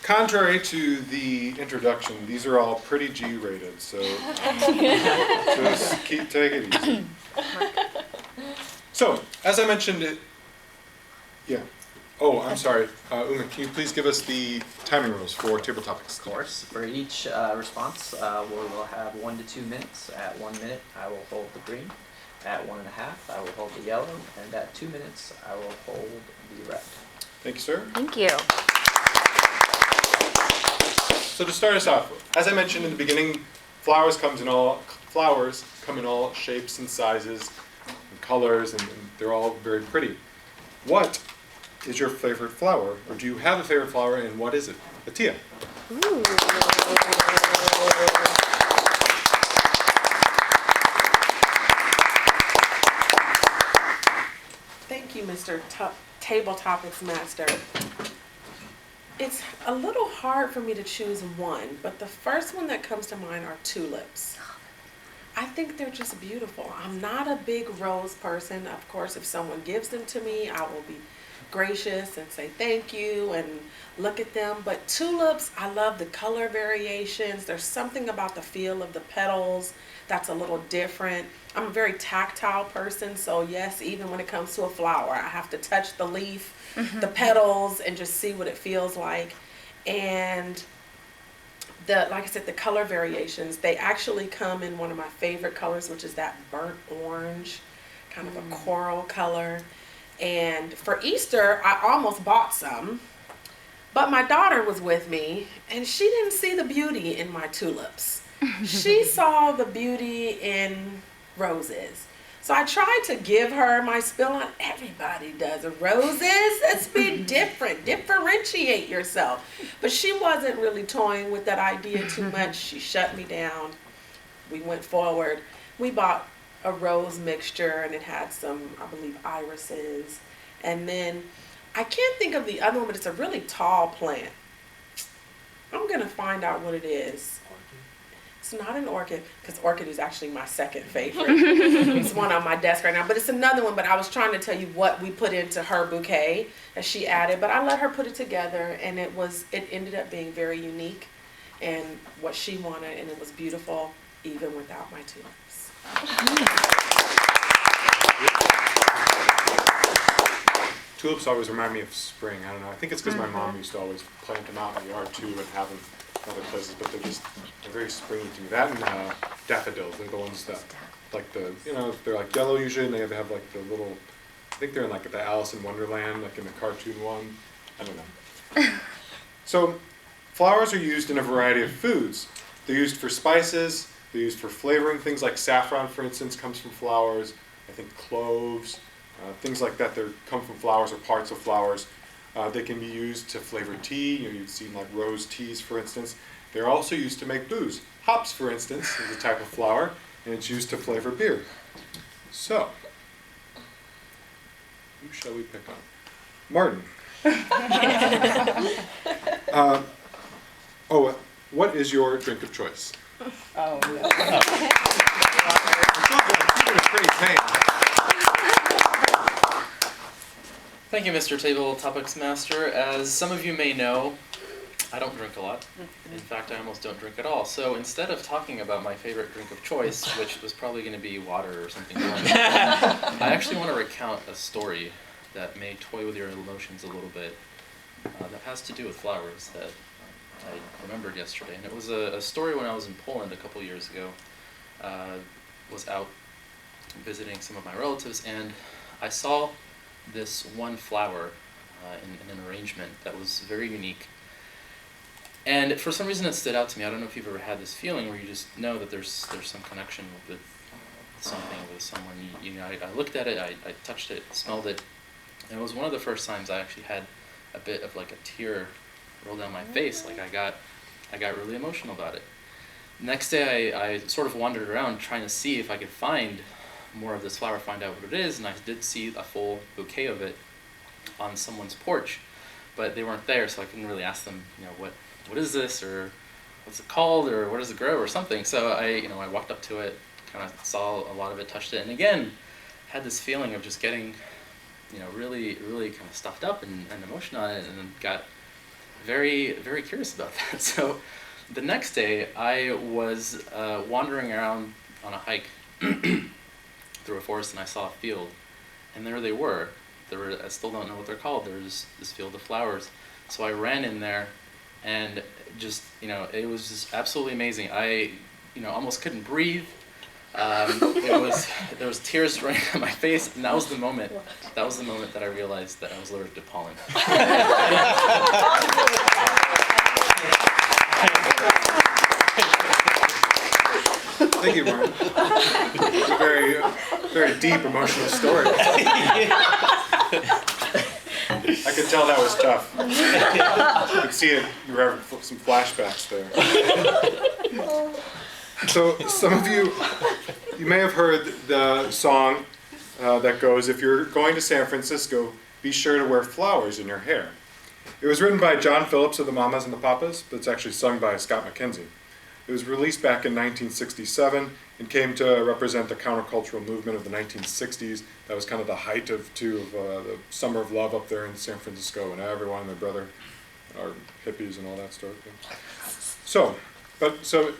contrary to the introduction, these are all pretty G-rated, so just take it easy. So, as I mentioned, yeah. Oh, I'm sorry. Uma, can you please give us the timing rules for table topics? Of course. For each response, we will have 1 to 2 minutes. At 1 minute, I will hold the green. At 1.5, I will hold the yellow. And at 2 minutes, I will hold the red. Thank you, sir. Thank you. So to start us off, as I mentioned in the beginning, flowers come in all shapes and sizes and colors, and they're all very pretty. What is your favorite flower, or do you have a favorite flower, and what is it? Atia. Ooh. Thank you, Mr. Table Topics Master. It's a little hard for me to choose one, but the first one that comes to mind are tulips. I think they're just beautiful. I'm not a big rose person. Of course, if someone gives them to me, I will be gracious and say thank you and look at them. But tulips, I love the color variations. There's something about the feel of the petals that's a little different. I'm a very tactile person, so yes, even when it comes to a flower, I have to touch the leaf, the petals, and just see what it feels like. And like I said, the color variations, they actually come in one of my favorite colors, which is that burnt orange, kind of a coral color. And for Easter, I almost bought some, but my daughter was with me, and she didn't see the beauty in my tulips. She saw the beauty in roses. So I tried to give her my spill on everybody does roses. Let's be different, differentiate yourself. But she wasn't really toying with that idea too much. She shut me down. We went forward. We bought a rose mixture, and it had some, I believe, irises. And then I can't think of the other one, but it's a really tall plant. I'm going to find out what it is. It's not an orchid, because orchid is actually my second favorite. It's one on my desk right now, but it's another one. But I was trying to tell you what we put into her bouquet that she added, but I let her put it together, and it ended up being very unique and what she wanted, and it was beautiful even without my tulips. Tulips always remind me of spring. I don't know. I think it's because my mom used to always plant them out in the yard too and have them in other places, but they're very springy to me. That and daffodils, they're the ones that, like they're like yellow usually, and they have like the little, I think they're in like the Alice in Wonderland, like in the cartoon one. I don't know. So flowers are used in a variety of foods. They're used for spices, they're used for flavoring. Things like saffron, for instance, comes from flowers. I think cloves, things like that, come from flowers or parts of flowers. They can be used to flavor tea. You've seen like rose teas, for instance. They're also used to make booze. Hops, for instance, is a type of flower, and it's used to flavor beer. So, who shall we pick on? Martin. What is your drink of choice? Oh, no. I'm pretty tame. Thank you, Mr. Table Topics Master. As some of you may know, I don't drink a lot. In fact, I almost don't drink at all. So instead of talking about my favorite drink of choice, which was probably going to be water or something boring, I actually want to recount a story that may toy with your emotions a little bit that has to do with flowers that I remembered yesterday. And it was a story when I was in Poland a couple years ago. Was out visiting some of my relatives, and I saw this one flower in an arrangement that was very unique. And for some reason it stood out to me. I don't know if you've ever had this feeling where you just know that there's some connection with something, with someone. I looked at it, I touched it, smelled it, and it was one of the first times I actually had a bit of like a tear roll down my face. Like I got really emotional about it. Next day I sort of wandered around trying to see if I could find more of this flower, find out what it is, and I did see a full bouquet of it on someone's porch, but they weren't there, so I couldn't really ask them, what is this, or what's it called, or where does it grow, or something. So I walked up to it, kind of saw a lot of it, touched it, and again had this feeling of just getting really, really kind of stuffed up and emotional on it, and then got very, very curious about that. So the next day, I was wandering around on a hike through a forest, and I saw a field, and there they were. I still don't know what they're called. There's this field of flowers. So I ran in there, and just, it was just absolutely amazing. I, almost couldn't breathe. There was tears running down my face, and that was the moment that I realized that I was allergic to pollen. Thank you, Martin. It's a very, very deep emotional story. I could tell that was tough. You could see it. You were having some flashbacks there. So some of you may have heard the song that goes, "If you're going to San Francisco, be sure to wear flowers in your hair." It was written by John Phillips of the Mamas and the Papas, but it's actually sung by Scott McKenzie. It was released back in 1967 and came to represent the countercultural movement of the 1960s. That was kind of the height of the summer of love up there in San Francisco, and everyone and their brother are hippies and all that sort of thing. So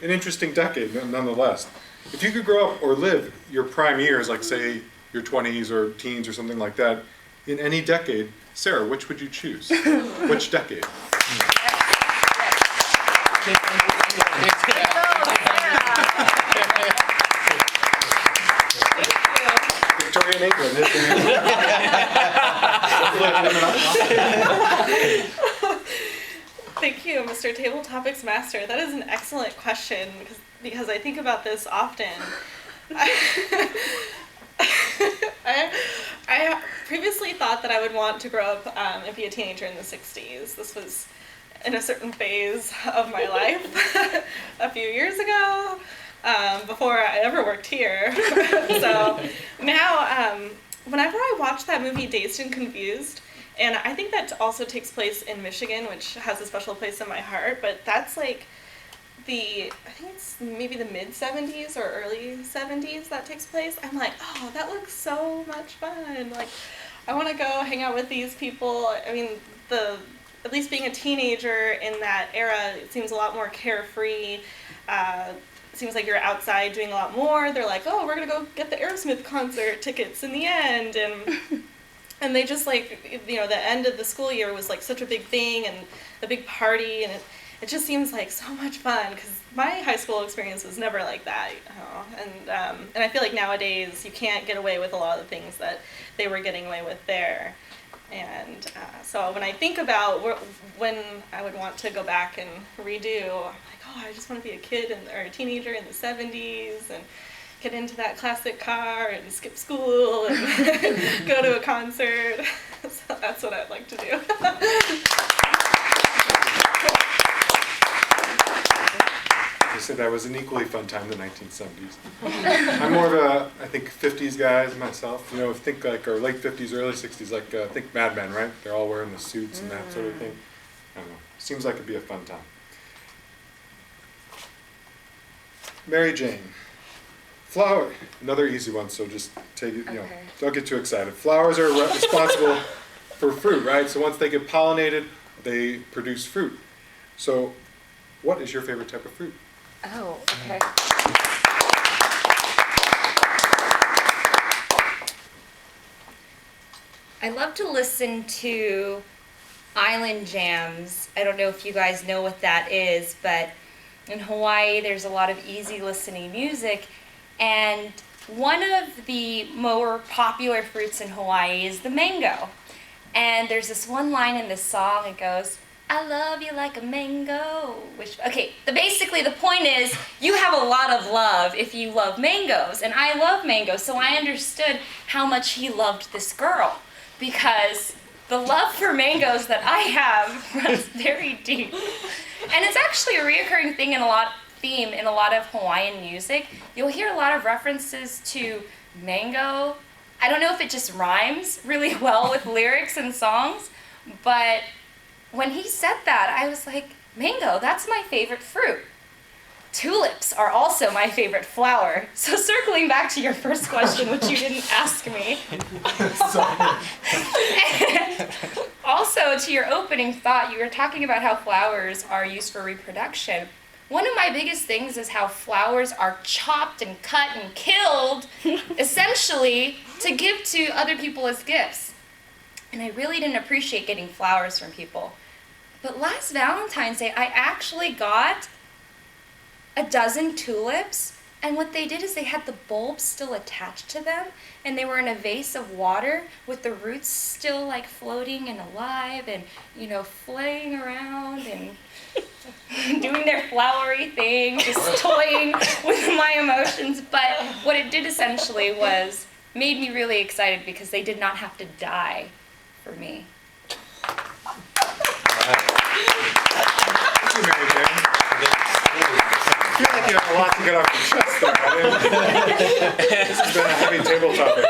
an interesting decade nonetheless. If you could grow up or live your prime years, like say your 20s or teens or something like that, in any decade, Sarah, which would you choose? Which decade? Victorian England. Thank you, Mr. Table Topics Master. That is an excellent question because I think about this often. I previously thought that I would want to grow up and be a teenager in the 60s. This was in a certain phase of my life a few years ago, before I ever worked here. So now, whenever I watch that movie Dazed and Confused, and I think that also takes place in Michigan, which has a special place in my heart, but that's like I think it's maybe the mid-70s or early 70s that takes place. I'm like, oh, that looks so much fun. Like, I want to go hang out with these people. I mean, at least being a teenager in that era, it seems a lot more carefree. It seems like you're outside doing a lot more. They're like, oh, we're going to go get the Aerosmith concert tickets in the end. And they just like, the end of the school year was like such a big thing and a big party, and it just seems like so much fun because my high school experience was never like that. And I feel like nowadays you can't get away with a lot of the things that they were getting away with there. And so when I think about when I would want to go back and redo, I'm like, oh, I just want to be a kid or a teenager in the 70s and get into that classic car and skip school and go to a concert. So that's what I'd like to do. I said that was an equally fun time, the 1970s. I'm more of a, I think, 50s guy myself. Think like our late 50s, early 60s, like think Mad Men, right? They're all wearing the suits and that sort of thing. I don't know. Seems like it'd be a fun time. Mary Jane. Flower. Another easy one, so just take it, don't get too excited. Flowers are responsible for fruit, right? So once they get pollinated, they produce fruit. So what is your favorite type of fruit? Oh, okay. I love to listen to island jams. I don't know if you guys know what that is, but in Hawaii there's a lot of easy listening music, and one of the more popular fruits in Hawaii is the mango. And there's this one line in this song, it goes, I love you like a mango. Basically the point is, you have a lot of love if you love mangoes, and I love mangoes, so I understood how much he loved this girl, because the love for mangoes that I have runs very deep. And it's actually a reoccurring theme in a lot of Hawaiian music. You'll hear a lot of references to mango. I don't know if it just rhymes really well with lyrics and songs, but when he said that, I was like, mango, that's my favorite fruit. Tulips are also my favorite flower. So circling back to your first question, which you didn't ask me. Also, to your opening thought, you were talking about how flowers are used for reproduction. One of my biggest things is how flowers are chopped and cut and killed, essentially, to give to other people as gifts. And I really didn't appreciate getting flowers from people. But last Valentine's Day, I actually got a dozen tulips. And what they did is they had the bulbs still attached to them, and they were in a vase of water with the roots still like floating and alive and, flaying around and doing their flowery thing, just toying with my emotions. But what it did essentially was made me really excited because they did not have to die for me. Thank you, Mary Jane. I feel like you have a lot to get off your chest there. This has been a heavy table topic.